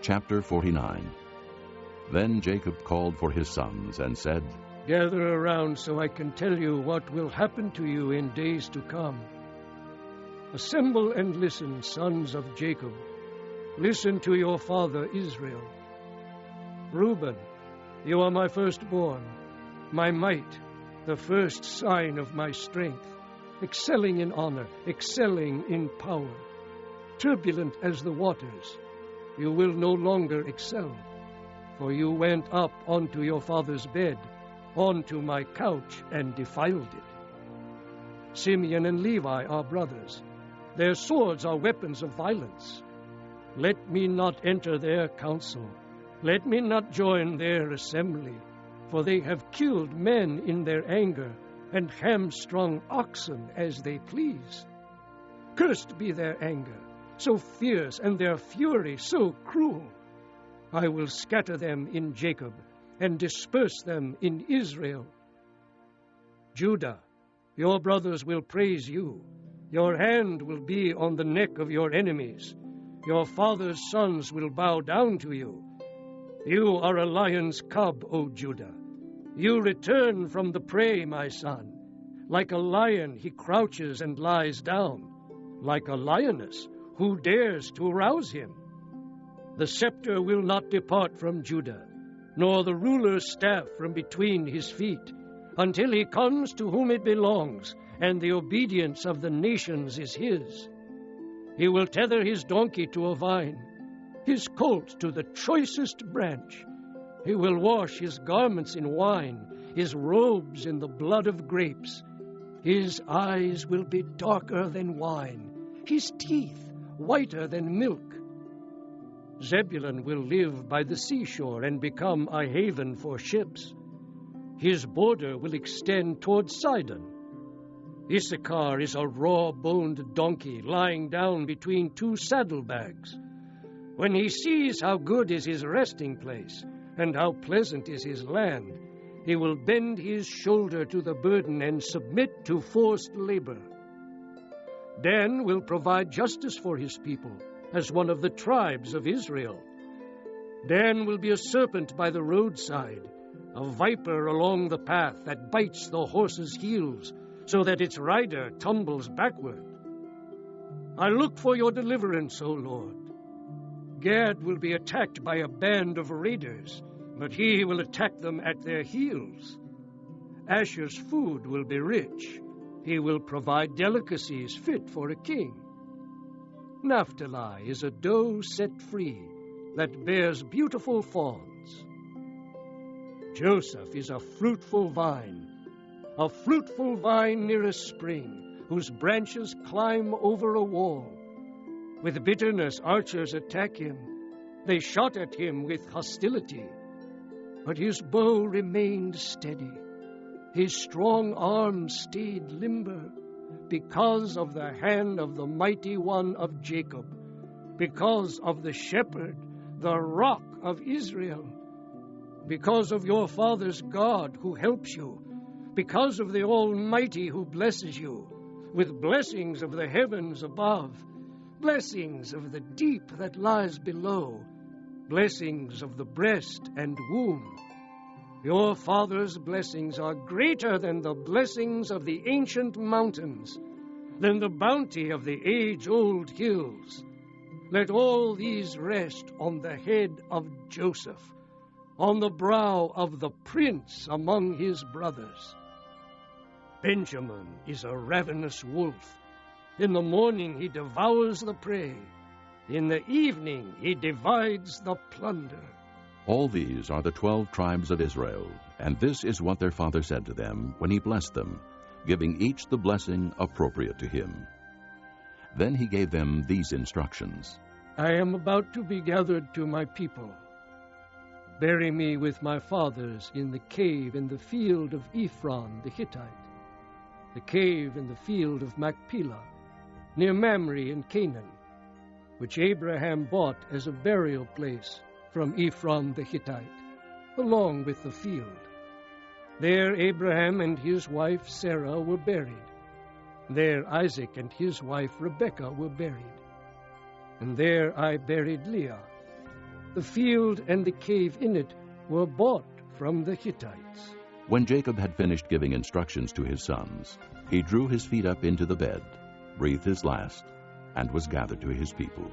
Chapter 49. Then Jacob called for his sons and said, Gather around so I can tell you what will happen to you in days to come. Assemble and listen, sons of Jacob. Listen to your father Israel. Reuben, you are my firstborn, my might, the first sign of my strength, excelling in honor, excelling in power. Turbulent as the waters, you will no longer excel, for you went up onto your father's bed, onto my couch, and defiled it. Simeon and Levi are brothers. Their swords are weapons of violence. Let me not enter their council. Let me not join their assembly, for they have killed men in their anger and hamstrung oxen as they please. Cursed be their anger, so fierce, and their fury so cruel. I will scatter them in Jacob and disperse them in Israel. Judah, your brothers will praise you. Your hand will be on the neck of your enemies. Your father's sons will bow down to you. You are a lion's cub, O Judah. You return from the prey, my son. Like a lion he crouches and lies down. Like a lioness, who dares to rouse him? The scepter will not depart from Judah, nor the ruler's staff from between his feet, until he comes to whom it belongs, and the obedience of the nations is his. He will tether his donkey to a vine, his colt to the choicest branch. He will wash his garments in wine, his robes in the blood of grapes. His eyes will be darker than wine, his teeth whiter than milk. Zebulun will live by the seashore and become a haven for ships. His border will extend toward Sidon. Issachar is a raw-boned donkey lying down between two saddlebags. When he sees how good is his resting place and how pleasant is his land, he will bend his shoulder to the burden and submit to forced labor. Dan will provide justice for his people as one of the tribes of Israel. Dan will be a serpent by the roadside, a viper along the path that bites the horse's heels so that its rider tumbles backward. I look for your deliverance, O Lord. Gad will be attacked by a band of raiders, but he will attack them at their heels. Asher's food will be rich. He will provide delicacies fit for a king. Naphtali is a doe set free that bears beautiful fawns. Joseph is a fruitful vine near a spring, whose branches climb over a wall. With bitterness archers attack him. They shot at him with hostility, but his bow remained steady. His strong arm stayed limber because of the hand of the mighty one of Jacob, because of the shepherd, the rock of Israel, because of your father's God who helps you, because of the Almighty who blesses you with blessings of the heavens above, blessings of the deep that lies below, blessings of the breast and womb. Your father's blessings are greater than the blessings of the ancient mountains, than the bounty of the age-old hills. Let all these rest on the head of Joseph, on the brow of the prince among his brothers. Benjamin is a ravenous wolf. In the morning he devours the prey. In the evening he divides the plunder. All these are the 12 tribes of Israel, and this is what their father said to them when he blessed them, giving each the blessing appropriate to him. Then he gave them these instructions. I am about to be gathered to my people. Bury me with my fathers in the cave in the field of Ephron the Hittite, the cave in the field of Machpelah, near Mamre in Canaan, which Abraham bought as a burial place from Ephron the Hittite, along with the field. There Abraham and his wife Sarah were buried. There Isaac and his wife Rebekah were buried. And there I buried Leah. The field and the cave in it were bought from the Hittites." When Jacob had finished giving instructions to his sons, he drew his feet up into the bed, breathed his last, and was gathered to his people.